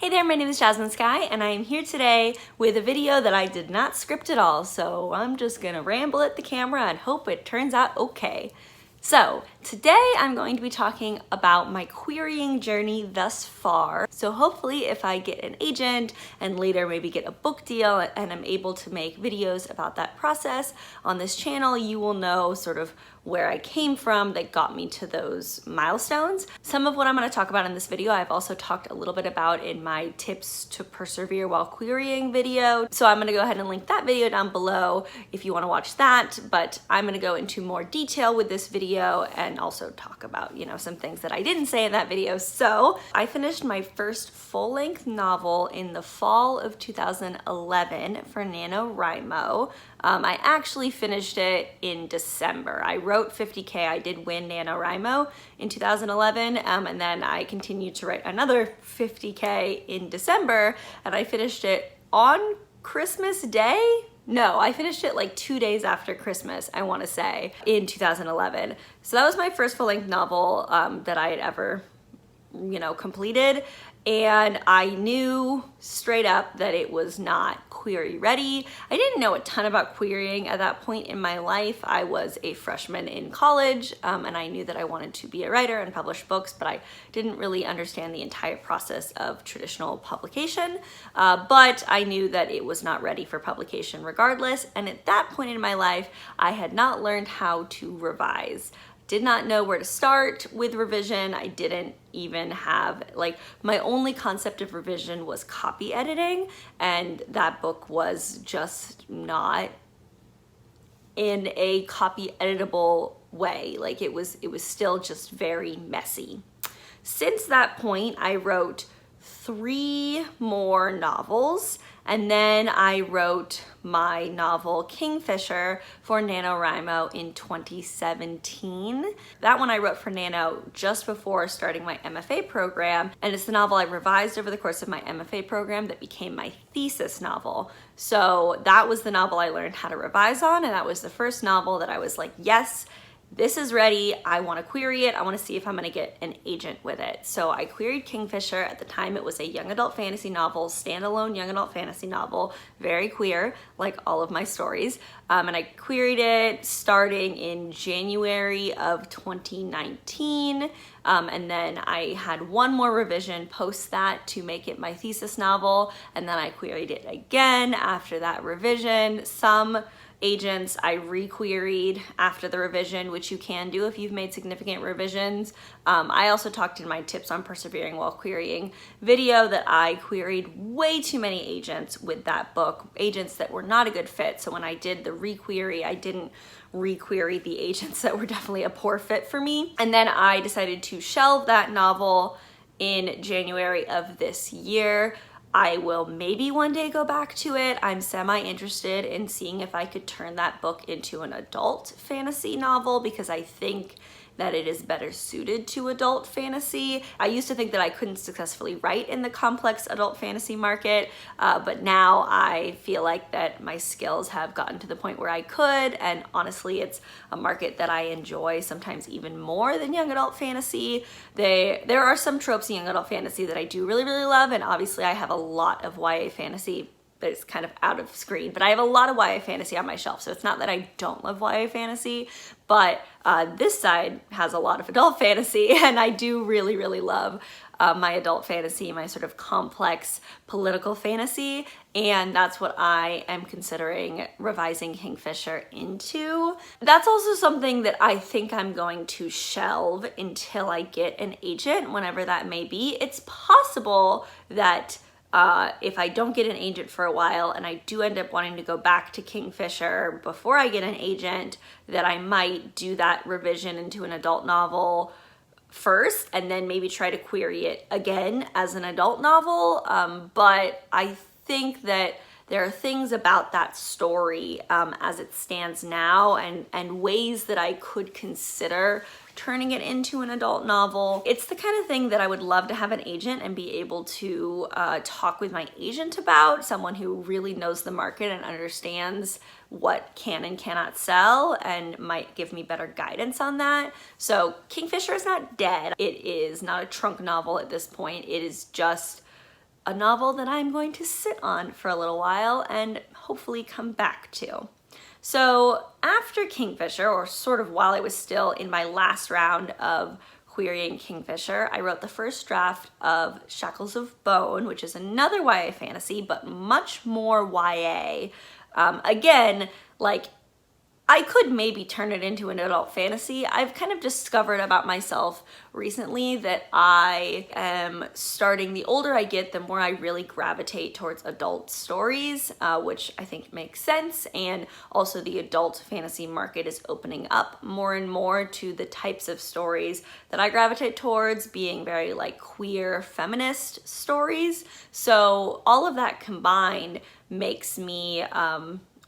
Hey there, my name is Jasmine Sky, and I am here today with a video that I did not script at all, so I'm just gonna ramble at the camera and hope it turns out okay. So today I'm going to be talking about my querying journey thus far. So hopefully if I get an agent and later maybe get a book deal and I'm able to make videos about that process on this channel, you will know sort of where I came from that got me to those milestones. Some of what I'm going to talk about in this video I've also talked a little bit about in my tips to persevere while querying video. So I'm going to go ahead and link that video down below if you want to watch that, but I'm going to go into more detail with this video and also talk about, some things that I didn't say in that video. So I finished my first full-length novel in the fall of 2011 for NaNoWriMo. I actually finished it in December. I wrote 50K. I did win NaNoWriMo in 2011, and then I continued to write another 50K in December, and I finished it on Christmas Day. No, I finished it like 2 days after Christmas, I want to say, in 2011. So that was my first full-length novel that I had ever, completed. And I knew straight up that it was not query ready. I didn't know a ton about querying at that point in my life. I was a freshman in college, and I knew that I wanted to be a writer and publish books, but I didn't really understand the entire process of traditional publication. But I knew that it was not ready for publication regardless. And at that point in my life, I had not learned how to revise. Did not know where to start with revision. I didn't even have, my only concept of revision was copy editing, and that book was just not in a copy editable way. It was still just very messy. Since that point, I wrote 3 more novels, and then I wrote my novel Kingfisher for NaNoWriMo in 2017. That one I wrote for Nano just before starting my MFA program, and it's the novel I revised over the course of my MFA program that became my thesis novel. So that was the novel I learned how to revise on, and that was the first novel that I was like, yes, this is ready. I want to query it. I want to see if I'm going to get an agent with it. So I queried Kingfisher. At the time, it was a young adult fantasy novel, standalone young adult fantasy novel, very queer, like all of my stories. And I queried it starting in January of 2019. And then I had one more revision post that to make it my thesis novel. And then I queried it again after that revision. Some agents I re-queried after the revision, which you can do if you've made significant revisions. I also talked in my tips on persevering while querying video that I queried way too many agents with that book, agents that were not a good fit. So when I did the re-query, I didn't re-query the agents that were definitely a poor fit for me. And then I decided to shelve that novel in January of this year. I will maybe one day go back to it. I'm semi-interested in seeing if I could turn that book into an adult fantasy novel because I think that it is better suited to adult fantasy. I used to think that I couldn't successfully write in the complex adult fantasy market, but now I feel like that my skills have gotten to the point where I could, and honestly, it's a market that I enjoy sometimes even more than young adult fantasy. There are some tropes in young adult fantasy that I do really, really love, and obviously I have a lot of YA fantasy that is kind of out of screen, but I have a lot of YA fantasy on my shelf, so it's not that I don't love YA fantasy, but this side has a lot of adult fantasy, and I do really, really love my adult fantasy, my sort of complex political fantasy, and that's what I am considering revising Kingfisher into. That's also something that I think I'm going to shelve until I get an agent, whenever that may be. It's possible that if I don't get an agent for a while and I do end up wanting to go back to Kingfisher before I get an agent, that I might do that revision into an adult novel first and then maybe try to query it again as an adult novel. But I think that there are things about that story as it stands now and ways that I could consider turning it into an adult novel. It's the kind of thing that I would love to have an agent and be able to talk with my agent about, someone who really knows the market and understands what can and cannot sell and might give me better guidance on that. So Kingfisher is not dead. It is not a trunk novel at this point. It is just a novel that I'm going to sit on for a little while and hopefully come back to. So after Kingfisher, or sort of while I was still in my last round of querying Kingfisher, I wrote the first draft of Shackles of Bone, which is another YA fantasy, but much more YA. Again, like, I could maybe turn it into an adult fantasy. I've kind of discovered about myself recently that I am starting, the older I get, the more I really gravitate towards adult stories, which I think makes sense. And also the adult fantasy market is opening up more and more to the types of stories that I gravitate towards, being very like queer feminist stories. So all of that combined makes me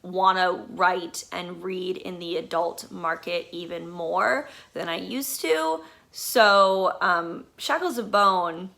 want to write and read in the adult market even more than I used to. So Shackles of Bone,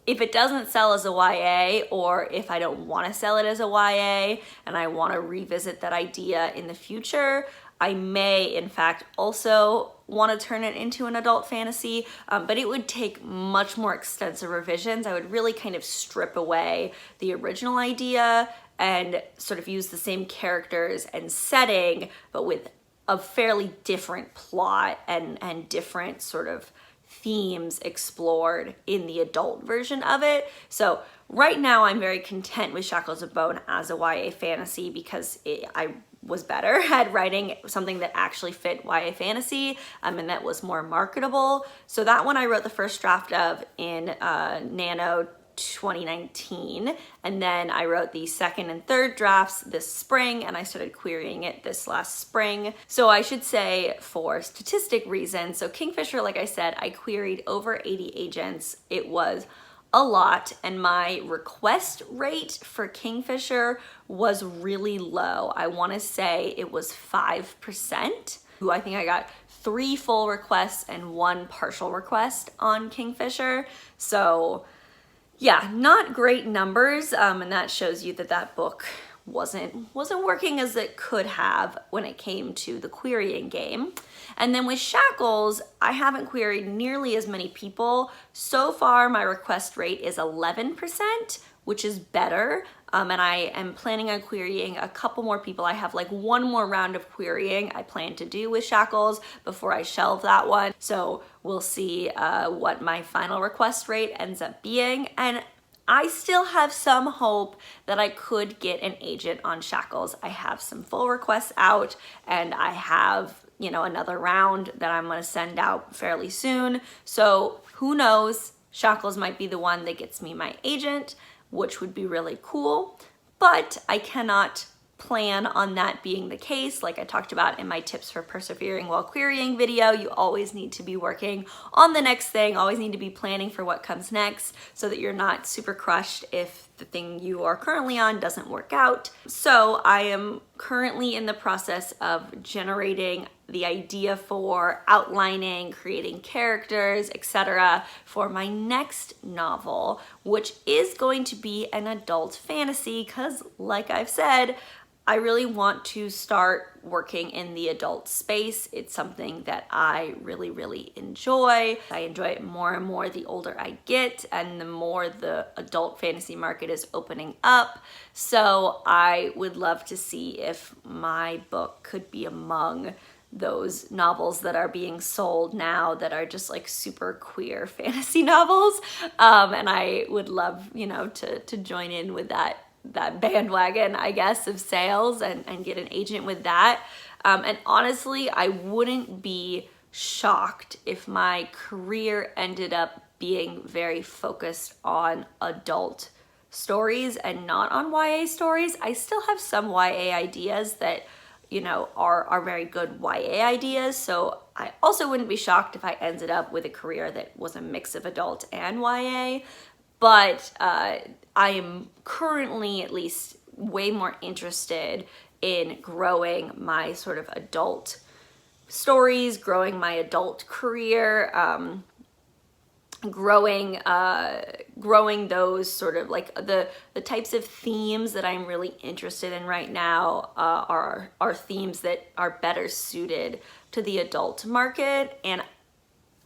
if it doesn't sell as a YA, or if I don't want to sell it as a YA and I want to revisit that idea in the future, I may in fact also want to turn it into an adult fantasy, but it would take much more extensive revisions. I would really kind of strip away the original idea and sort of use the same characters and setting, but with a fairly different plot and different sort of themes explored in the adult version of it. So right now I'm very content with Shackles of Bone as a YA fantasy because I was better at writing something that actually fit YA fantasy and that was more marketable. So that one I wrote the first draft of in Nano 2019, and then I wrote the second and third drafts this spring, and I started querying it this last spring. So I should say, for statistic reasons, so Kingfisher, like I said, I queried over 80 agents. It was a lot, and my request rate for Kingfisher was really low. I want to say it was 5%. I think I got 3 full requests and 1 partial request on Kingfisher. So yeah, not great numbers, and that shows you that that book wasn't working as it could have when it came to the querying game. And then with Shackles, I haven't queried nearly as many people. So far, my request rate is 11%, which is better. And I am planning on querying a couple more people. I have like 1 more round of querying I plan to do with Shackles before I shelve that one. So we'll see what my final request rate ends up being. And I still have some hope that I could get an agent on Shackles. I have some full requests out, and I have, you know, another round that I'm gonna send out fairly soon. So who knows, Shackles might be the one that gets me my agent, which would be really cool, but I cannot plan on that being the case. Like I talked about in my tips for persevering while querying video, you always need to be working on the next thing, always need to be planning for what comes next so that you're not super crushed if the thing you are currently on doesn't work out. So I am currently in the process of generating the idea for outlining, creating characters, etc. for my next novel, which is going to be an adult fantasy because, like I've said, I really want to start working in the adult space. It's something that I really, really enjoy. I enjoy it more and more the older I get and the more the adult fantasy market is opening up. So I would love to see if my book could be among those novels that are being sold now that are just like super queer fantasy novels. And I would love, you know, to join in with that bandwagon, I guess, of sales and get an agent with that. And honestly, I wouldn't be shocked if my career ended up being very focused on adult stories and not on YA stories. I still have some YA ideas that, you know, are very good YA ideas. So I also wouldn't be shocked if I ended up with a career that was a mix of adult and YA. But I am currently at least way more interested in growing my sort of adult stories, growing my adult career, growing those sort of like the types of themes that I'm really interested in right now are themes that are better suited to the adult market. And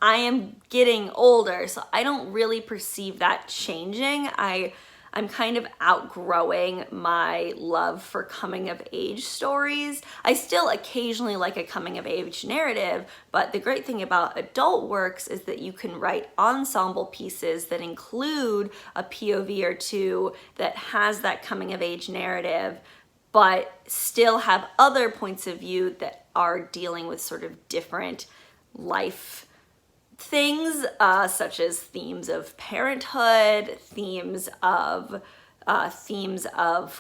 I am getting older, so I don't really perceive that changing. I'm kind of outgrowing my love for coming of age stories. I still occasionally like a coming of age narrative, but the great thing about adult works is that you can write ensemble pieces that include a POV or two that has that coming of age narrative, but still have other points of view that are dealing with sort of different life things, such as themes of parenthood, themes of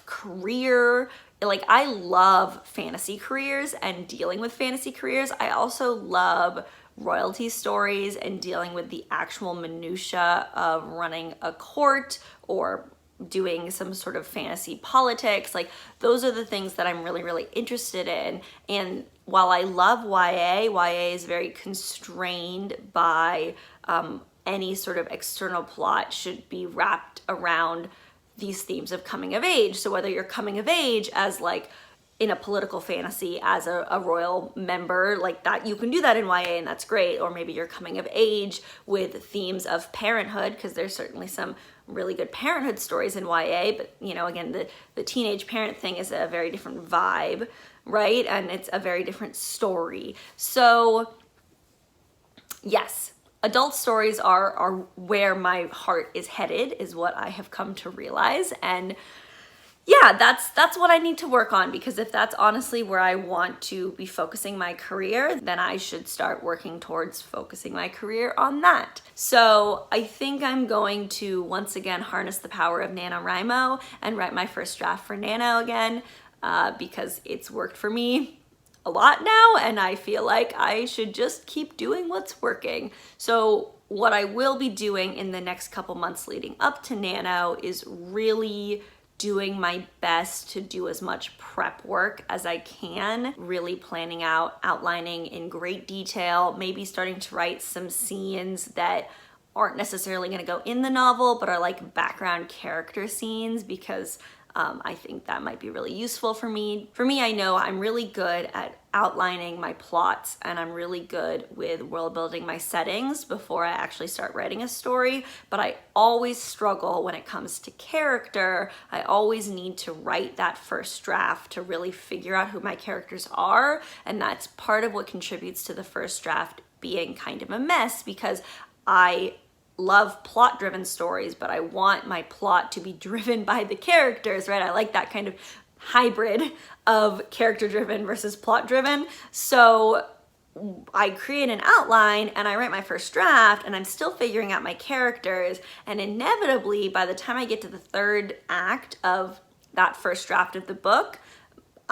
career. Like, I love fantasy careers and dealing with fantasy careers. I also love royalty stories and dealing with the actual minutia of running a court or doing some sort of fantasy politics. Like, those are the things that I'm really, really interested in. And while I love YA is very constrained by any sort of external plot should be wrapped around these themes of coming of age. So whether you're coming of age as like in a political fantasy as a royal member, like that, you can do that in YA and that's great. Or maybe you're coming of age with themes of parenthood, because there's certainly some really good parenthood stories in YA, but you know, again, the teenage parent thing is a very different vibe, right? And it's a very different story. So yes, adult stories are where my heart is headed, is what I have come to realize. And yeah, that's what I need to work on, because if that's honestly where I want to be focusing my career, then I should start working towards focusing my career on that. So I think I'm going to once again harness the power of NaNoWriMo and write my first draft for Nano again, because it's worked for me a lot now, and I feel like I should just keep doing what's working. So what I will be doing in the next couple months leading up to Nano is really doing my best to do as much prep work as I can, really planning out, outlining in great detail, maybe starting to write some scenes that aren't necessarily going to go in the novel, but are like background character scenes, because I think that might be really useful for me. For me, I know I'm really good at outlining my plots, and I'm really good with world building my settings before I actually start writing a story, but I always struggle when it comes to character. I always need to write that first draft to really figure out who my characters are, and that's part of what contributes to the first draft being kind of a mess, because I love plot-driven stories, but I want my plot to be driven by the characters, right? I like that kind of hybrid of character-driven versus plot-driven. So I create an outline and I write my first draft, and I'm still figuring out my characters, and inevitably by the time I get to the third act of that first draft of the book,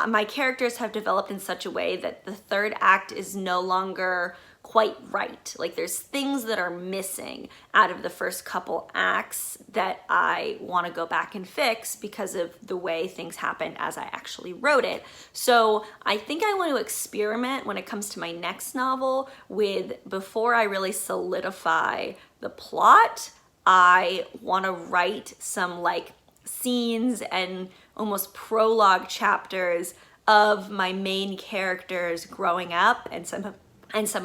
my characters have developed in such a way that the third act is no longer quite right. Like, there's things that are missing out of the first couple acts that I want to go back and fix because of the way things happened as I actually wrote it. So I think I want to experiment when it comes to my next novel with, before I really solidify the plot, I want to write some like scenes and almost prologue chapters of my main characters growing up and some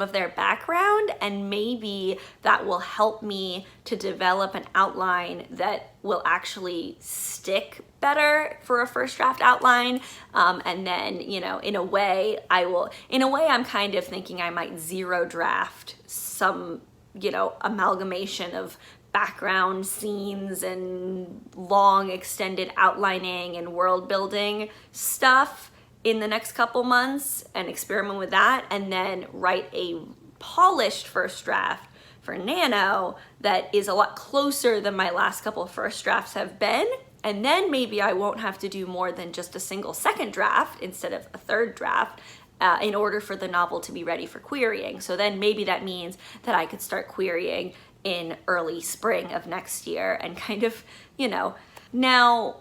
of their background, and maybe that will help me to develop an outline that will actually stick better for a first draft outline. And then, you know, in a way I'm kind of thinking I might zero draft some, you know, amalgamation of background scenes and long extended outlining and world building stuff in the next couple months and experiment with that, and then write a polished first draft for Nano that is a lot closer than my last couple of first drafts have been. And then maybe I won't have to do more than just a single second draft instead of a third draft in order for the novel to be ready for querying. So then maybe that means that I could start querying in early spring of next year and kind of, you know. Now,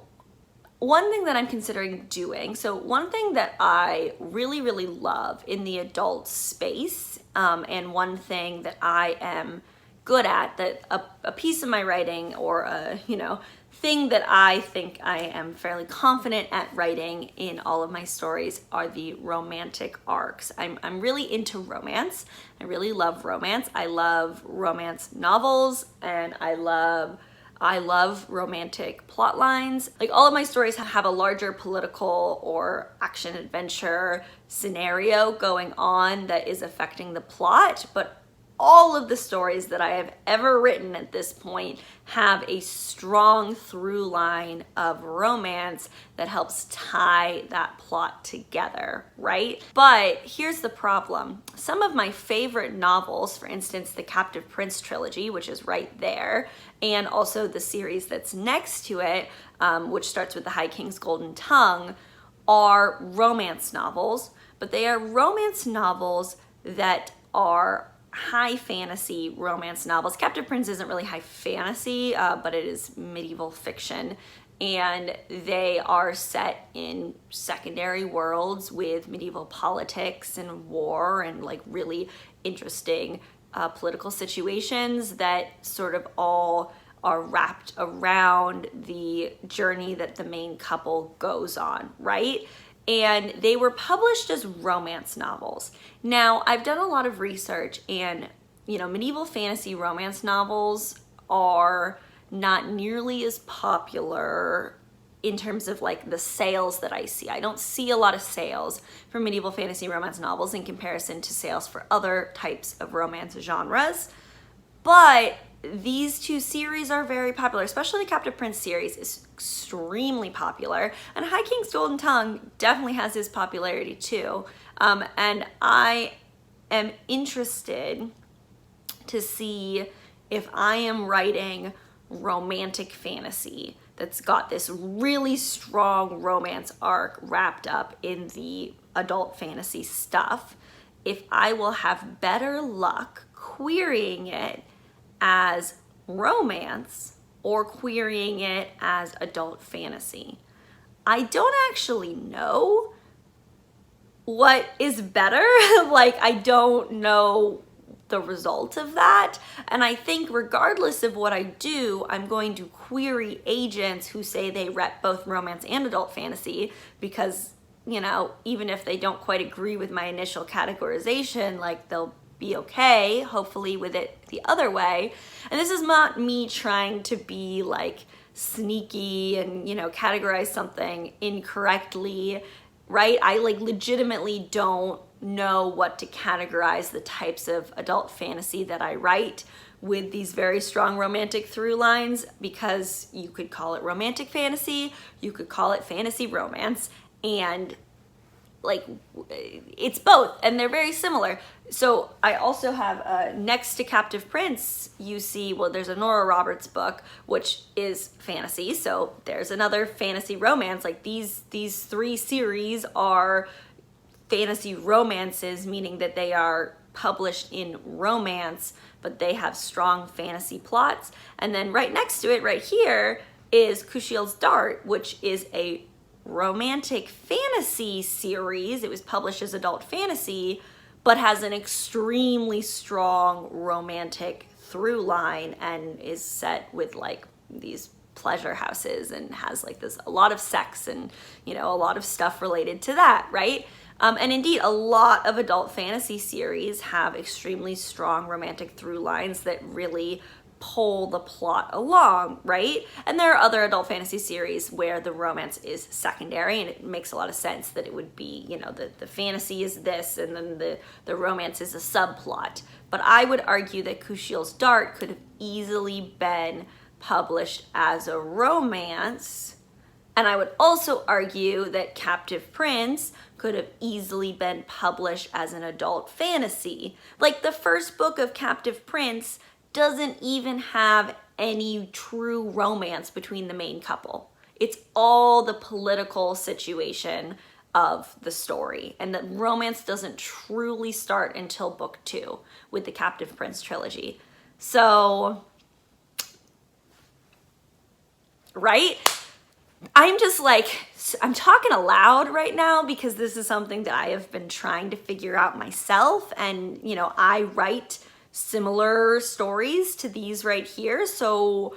one thing that I'm considering doing, so one thing that I really, really love in the adult space, and one thing that I am good at, that a piece of my writing or a, thing that I think I am fairly confident at writing in all of my stories are the romantic arcs. I'm really into romance. I really love romance. I love romance novels, and I love romantic plot lines. Like, all of my stories have a larger political or action adventure scenario going on that is affecting the plot, but all of the stories that I have ever written at this point have a strong through line of romance that helps tie that plot together, right? But here's the problem. Some of my favorite novels, for instance, the Captive Prince trilogy, which is right there, and also the series that's next to it, which starts with The High King's Golden Tongue, are romance novels, but they are romance novels that are high fantasy romance novels. Captive Prince isn't really high fantasy, but it is medieval fiction, and they are set in secondary worlds with medieval politics and war and like really interesting political situations that sort of all are wrapped around the journey that the main couple goes on, right? And they were published as romance novels. Now, I've done a lot of research, and medieval fantasy romance novels are not nearly as popular in terms of like the sales that I see. I don't see a lot of sales for medieval fantasy romance novels in comparison to sales for other types of romance genres. But these two series are very popular, especially the Captive Prince series is extremely popular, and High King's Golden Tongue definitely has his popularity too. And I am interested to see if I am writing romantic fantasy that's got this really strong romance arc wrapped up in the adult fantasy stuff, if I will have better luck querying it as romance or querying it as adult fantasy. I don't actually know what is better. Like, I don't know the result of that. And I think regardless of what I do, I'm going to query agents who say they rep both romance and adult fantasy, because, even if they don't quite agree with my initial categorization, like, they'll be okay, hopefully, with it the other way. And this is not me trying to be like sneaky and, categorize something incorrectly, right? I like legitimately don't know what to categorize the types of adult fantasy that I write with these very strong romantic through lines, because you could call it romantic fantasy, you could call it fantasy romance, and like, it's both, and they're very similar. So I also have, next to Captive Prince, you see, well, there's a Nora Roberts book, which is fantasy, so there's another fantasy romance. Like, these three series are fantasy romances, meaning that they are published in romance, but they have strong fantasy plots. And then right next to it, right here, is Kushil's Dart, which is a romantic fantasy series. It was published as adult fantasy, but has an extremely strong romantic through line and is set with like these pleasure houses and has like a lot of sex and, a lot of stuff related to that, right? And indeed, a lot of adult fantasy series have extremely strong romantic through lines that really pull the plot along, right? And there are other adult fantasy series where the romance is secondary, and it makes a lot of sense that it would be, the fantasy is this, and then the romance is a subplot. But I would argue that Kushil's Dart could have easily been published as a romance, and I would also argue that Captive Prince could have easily been published as an adult fantasy. Like, the first book of Captive Prince doesn't even have any true romance between the main couple. It's all the political situation of the story, and the romance doesn't truly start until book 2 with the Captive Prince trilogy. So, right? I'm just like, I'm talking aloud right now because this is something that I have been trying to figure out myself, and I write similar stories to these right here. So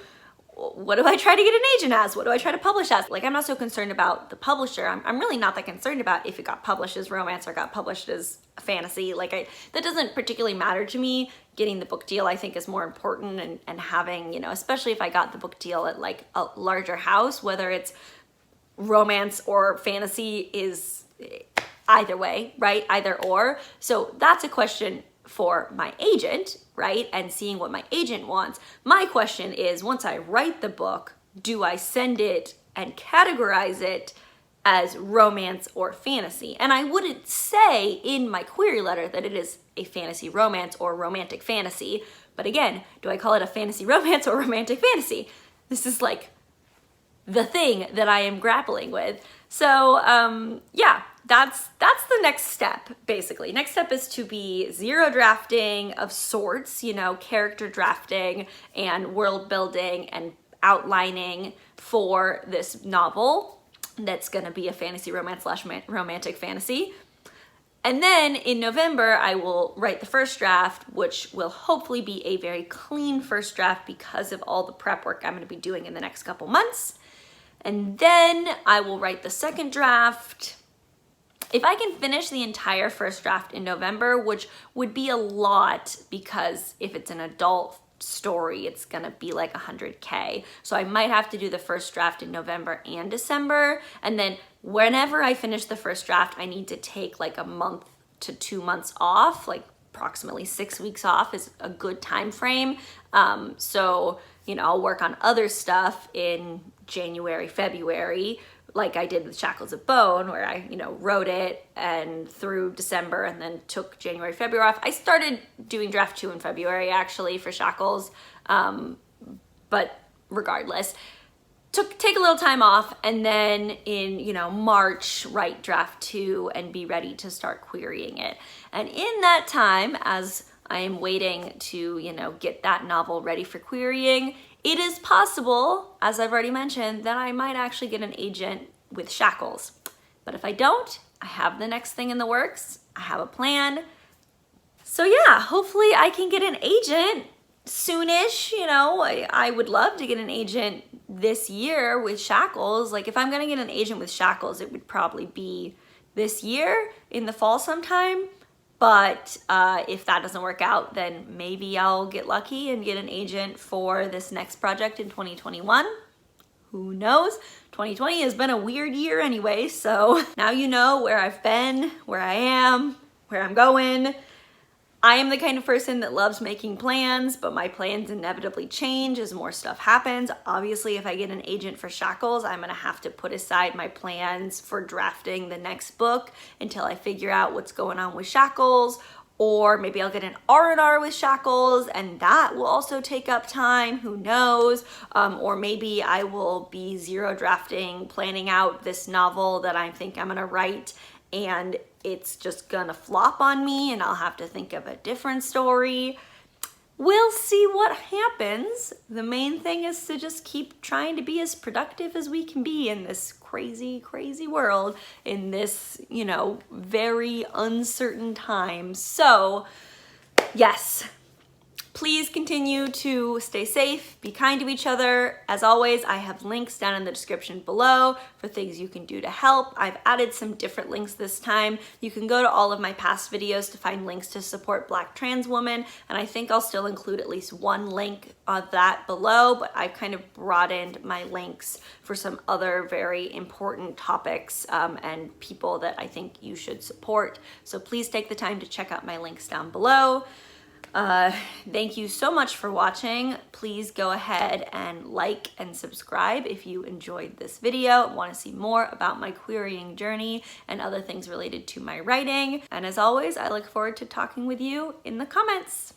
what do I try to get an agent as? What do I try to publish as? Like, I'm not so concerned about the publisher. I'm really not that concerned about if it got published as romance or got published as fantasy. Like, that doesn't particularly matter to me. Getting the book deal, I think, is more important, and having, you know, especially if I got the book deal at like a larger house, whether it's romance or fantasy, is either way, right? Either or. So that's a question for my agent, right? And seeing what my agent wants. My question is, once I write the book, do I send it and categorize it as romance or fantasy? And I wouldn't say in my query letter that it is a fantasy romance or romantic fantasy. But again, do I call it a fantasy romance or romantic fantasy? This is like the thing that I am grappling with. So yeah, that's the next step, basically. Next step is to be zero drafting of sorts, you know, character drafting and world building and outlining for this novel that's gonna be a fantasy romance slash romantic fantasy. And then in November, I will write the first draft, which will hopefully be a very clean first draft because of all the prep work I'm gonna be doing in the next couple months. And then I will write the second draft. If I can finish the entire first draft in November, which would be a lot because if it's an adult story, it's gonna be like 100K. So I might have to do the first draft in November and December. And then whenever I finish the first draft, I need to take like a month to 2 months off, like approximately 6 weeks off is a good time frame. So, you know, I'll work on other stuff in January, February, like I did with Shackles of Bone, where I, you know, wrote it and through December and then took January, February off. I started doing draft 2 in February actually for Shackles, but regardless, take a little time off and then in, you know, March, write draft 2 and be ready to start querying it. And in that time, as I am waiting to, you know, get that novel ready for querying, it is possible, as I've already mentioned, that I might actually get an agent with Shackles. But if I don't, I have the next thing in the works. I have a plan. So yeah, hopefully I can get an agent soonish. You know, I would love to get an agent this year with Shackles. Like, if I'm gonna get an agent with Shackles, it would probably be this year in the fall sometime. But if that doesn't work out, then maybe I'll get lucky and get an agent for this next project in 2021. Who knows? 2020 has been a weird year anyway, so now you know where I've been, where I am, where I'm going. I am the kind of person that loves making plans, but my plans inevitably change as more stuff happens. Obviously, if I get an agent for Shackles, I'm gonna have to put aside my plans for drafting the next book until I figure out what's going on with Shackles, or maybe I'll get an R&R with Shackles and that will also take up time, who knows? Or maybe I will be zero drafting, planning out this novel that I think I'm gonna write, and it's just gonna flop on me and I'll have to think of a different story. We'll see what happens. The main thing is to just keep trying to be as productive as we can be in this crazy, crazy world, in this, you know, very uncertain time. So yes, please continue to stay safe, be kind to each other. As always, I have links down in the description below for things you can do to help. I've added some different links this time. You can go to all of my past videos to find links to support Black trans women, and I think I'll still include at least one link of that below, but I've kind of broadened my links for some other very important topics and people that I think you should support. So please take the time to check out my links down below. Thank you so much for watching. Please go ahead and like and subscribe if you enjoyed this video and want to see more about my querying journey and other things related to my writing. And as always, I look forward to talking with you in the comments.